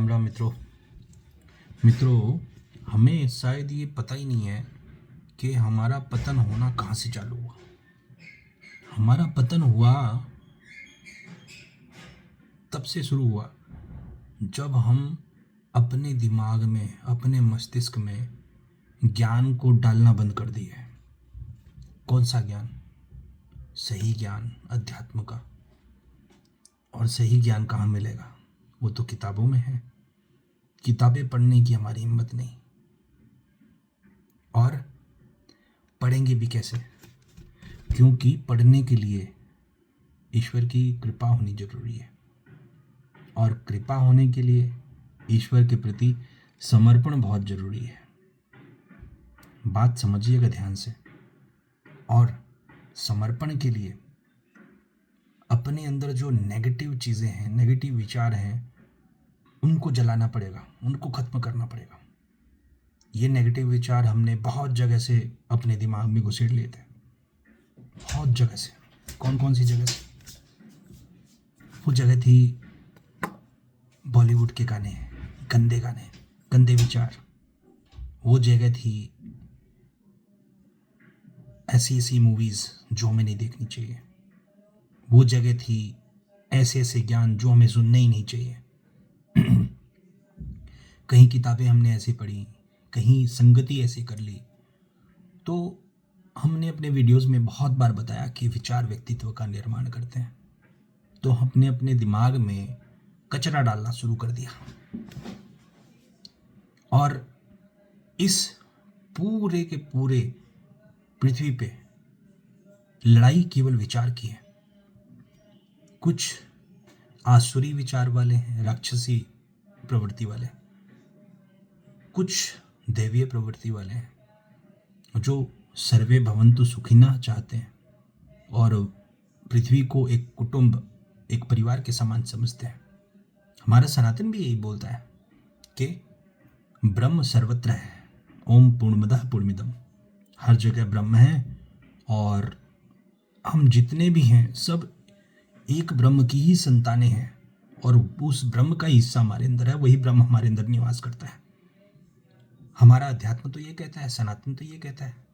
राम राम मित्रों। हमें शायद ये पता ही नहीं है कि हमारा पतन होना कहाँ से चालू हुआ। हमारा पतन हुआ तब से शुरू हुआ जब हम अपने दिमाग में, अपने मस्तिष्क में ज्ञान को डालना बंद कर दिए। कौन सा ज्ञान? सही ज्ञान, अध्यात्म का। और सही ज्ञान कहाँ मिलेगा? वो तो किताबों में है। किताबें पढ़ने की हमारी हिम्मत नहीं, और पढ़ेंगे भी कैसे? क्योंकि पढ़ने के लिए ईश्वर की कृपा होनी जरूरी है, और कृपा होने के लिए ईश्वर के प्रति समर्पण बहुत जरूरी है। बात समझिएगा ध्यान से। और समर्पण के लिए अपने अंदर जो नेगेटिव चीज़ें हैं, नेगेटिव विचार हैं, उनको जलाना पड़ेगा, उनको खत्म करना पड़ेगा। ये नेगेटिव विचार हमने बहुत जगह से अपने दिमाग में घुसेड़ लिए थे, बहुत जगह से। कौन कौन सी जगह से? वो जगह थी बॉलीवुड के गाने, गंदे गाने, गंदे विचार। वो जगह थी ऐसी ऐसी मूवीज़ जो हमें नहीं देखनी चाहिए। वो जगह थी ऐसे ऐसे ज्ञान जो हमें सुनने ही नहीं चाहिए। कहीं किताबें हमने ऐसी पढ़ी, कहीं संगति ऐसी कर ली। तो हमने अपने वीडियोस में बहुत बार बताया कि विचार व्यक्तित्व का निर्माण करते हैं। तो हमने अपने दिमाग में कचरा डालना शुरू कर दिया, और इस पूरे के पूरे पृथ्वी पे लड़ाई केवल विचार की है। कुछ आसुरी विचार वाले हैं, राक्षसी प्रवृत्ति वाले, कुछ दैवीय प्रवृत्ति वाले हैं जो सर्वे भवन्तु सुखिनः चाहते हैं और पृथ्वी को एक कुटुंब, एक परिवार के समान समझते हैं। हमारा सनातन भी यही बोलता है कि ब्रह्म सर्वत्र है, ओम पूर्णमदः पूर्णमिदम्। हर जगह ब्रह्म है, और हम जितने भी हैं सब एक ब्रह्म की ही संतानें हैं, और उस ब्रह्म का हिस्सा हमारे अंदर है, वही ब्रह्म हमारे अंदर निवास करता है। हमारा अध्यात्म तो ये कहता है, सनातन तो ये कहता है।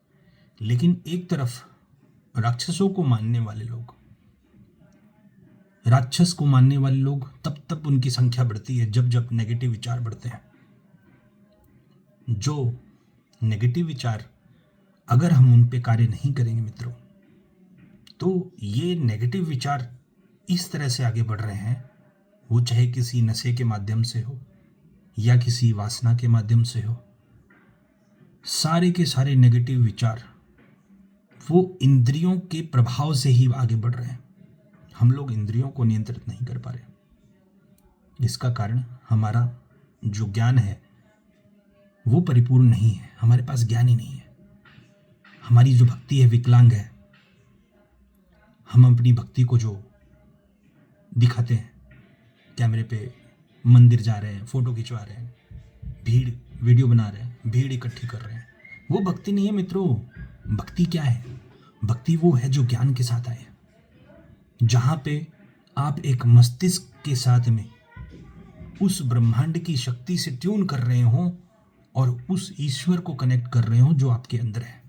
लेकिन एक तरफ राक्षसों को मानने वाले लोग, राक्षस को मानने वाले लोग, तब तब उनकी संख्या बढ़ती है जब जब नेगेटिव विचार बढ़ते हैं। जो नेगेटिव विचार, अगर हम उन पे कार्य नहीं करेंगे मित्रों, तो ये नेगेटिव विचार इस तरह से आगे बढ़ रहे हैं, वो चाहे किसी नशे के माध्यम से हो या किसी वासना के माध्यम से हो, सारे के सारे नेगेटिव विचार वो इंद्रियों के प्रभाव से ही आगे बढ़ रहे हैं। हम लोग इंद्रियों को नियंत्रित नहीं कर पा रहे। इसका कारण हमारा जो ज्ञान है वो परिपूर्ण नहीं है। हमारे पास ज्ञान ही नहीं है। हमारी जो भक्ति है विकलांग है। हम अपनी भक्ति को जो दिखाते हैं, कैमरे पे मंदिर जा रहे हैं, फोटो खिंचवा रहे हैं, भीड़ वीडियो बना रहे हैं, भीड़ इकट्ठी कर रहे हैं, वो भक्ति नहीं है मित्रों। भक्ति क्या है? भक्ति वो है जो ज्ञान के साथ आए, जहाँ पे आप एक मस्तिष्क के साथ में उस ब्रह्मांड की शक्ति से ट्यून कर रहे हो और उस ईश्वर को कनेक्ट कर रहे हो जो आपके अंदर है,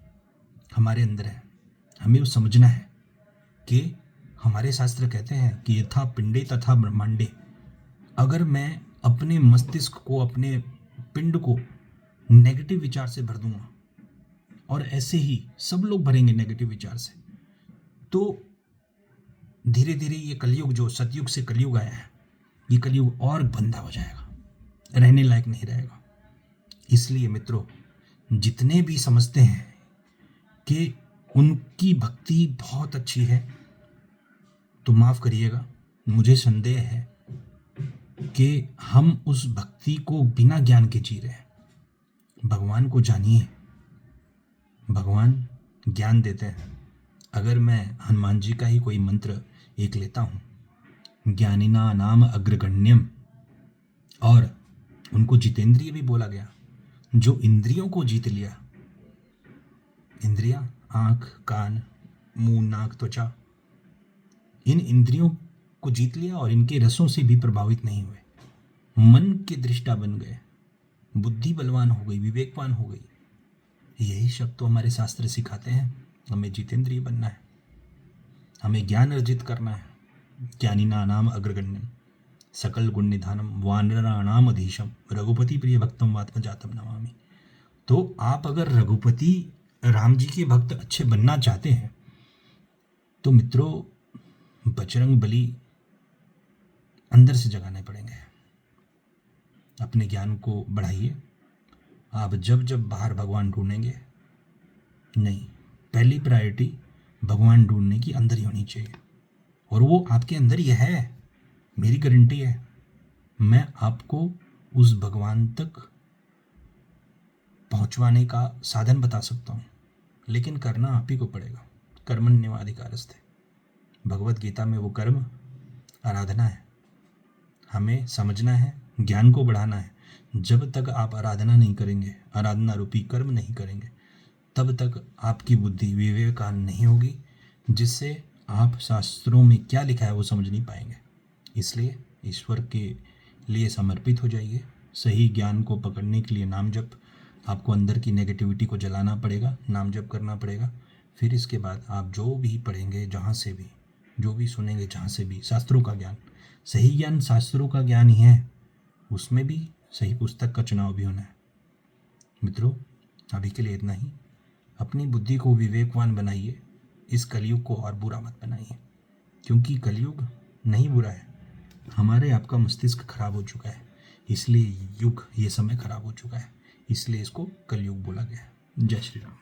हमारे अंदर है। हमें वो समझना है कि हमारे शास्त्र कहते हैं कि यथा पिंडे तथा ब्रह्मांडे। अगर मैं अपने मस्तिष्क को, अपने पिंड को नेगेटिव विचार से भर दूंगा, और ऐसे ही सब लोग भरेंगे नेगेटिव विचार से, तो धीरे धीरे ये कलयुग, जो सतयुग से कलयुग आया है, ये कलयुग और गंदा हो जाएगा, रहने लायक नहीं रहेगा। इसलिए मित्रों, जितने भी समझते हैं कि उनकी भक्ति बहुत अच्छी है, तो माफ़ करिएगा, मुझे संदेह है कि हम उस भक्ति को बिना ज्ञान के जी रहे हैं। भगवान को जानिए, भगवान ज्ञान देते हैं। अगर मैं हनुमान जी का ही कोई मंत्र एक लेता हूँ, ज्ञानिना नाम अग्रगण्यम, और उनको जितेंद्रिय भी बोला गया, जो इंद्रियों को जीत लिया। इंद्रियां, आँख, कान, मुंह, नाक, त्वचा, इन इंद्रियों को जीत लिया और इनके रसों से भी प्रभावित नहीं हुए, मन के दृष्टा बन गए, बुद्धि बलवान हो गई, विवेकवान हो गई। यही शब्द तो हमारे शास्त्र सिखाते हैं। हमें जितेंद्रिय बनना है, हमें ज्ञान अर्जित करना है। ज्ञानिना नाम अग्रगण्यम सकल गुण निधानम वानराणाम अधीशम रघुपति प्रिय भक्तम आत्मजातम नमामि। तो आप अगर रघुपति राम जी के भक्त अच्छे बनना चाहते हैं तो मित्रों बजरंग बली अंदर से जगाने पड़ेंगे। अपने ज्ञान को बढ़ाइए। आप जब जब बाहर भगवान ढूंढेंगे, नहीं, पहली प्रायोरिटी भगवान ढूंढने की अंदर ही होनी चाहिए, और वो आपके अंदर ही है, मेरी गारंटी है। मैं आपको उस भगवान तक पहुंचवाने का साधन बता सकता हूँ, लेकिन करना आप ही को पड़ेगा। कर्मण्येवाधिकारस्ते, भगवत गीता में वो कर्म आराधना है। हमें समझना है, ज्ञान को बढ़ाना है। जब तक आप आराधना नहीं करेंगे, आराधना रूपी कर्म नहीं करेंगे, तब तक आपकी बुद्धि विवेकान नहीं होगी, जिससे आप शास्त्रों में क्या लिखा है वो समझ नहीं पाएंगे। इसलिए ईश्वर के लिए समर्पित हो जाइए। सही ज्ञान को पकड़ने के लिए नाम जप, आपको अंदर की नेगेटिविटी को जलाना पड़ेगा, नाम जप करना पड़ेगा। फिर इसके बाद आप जो भी पढ़ेंगे, जहाँ से भी, जो भी सुनेंगे, जहाँ से भी, शास्त्रों का ज्ञान, सही ज्ञान शास्त्रों का ज्ञान ही है, उसमें भी सही पुस्तक का चुनाव भी होना है। मित्रों, अभी के लिए इतना ही। अपनी बुद्धि को विवेकवान बनाइए, इस कलयुग को और बुरा मत बनाइए, क्योंकि कलयुग नहीं बुरा है, हमारे आपका मस्तिष्क खराब हो चुका है, इसलिए युग, ये समय खराब हो चुका है, इसलिए इसको कलयुग बोला गया है। जय श्री राम।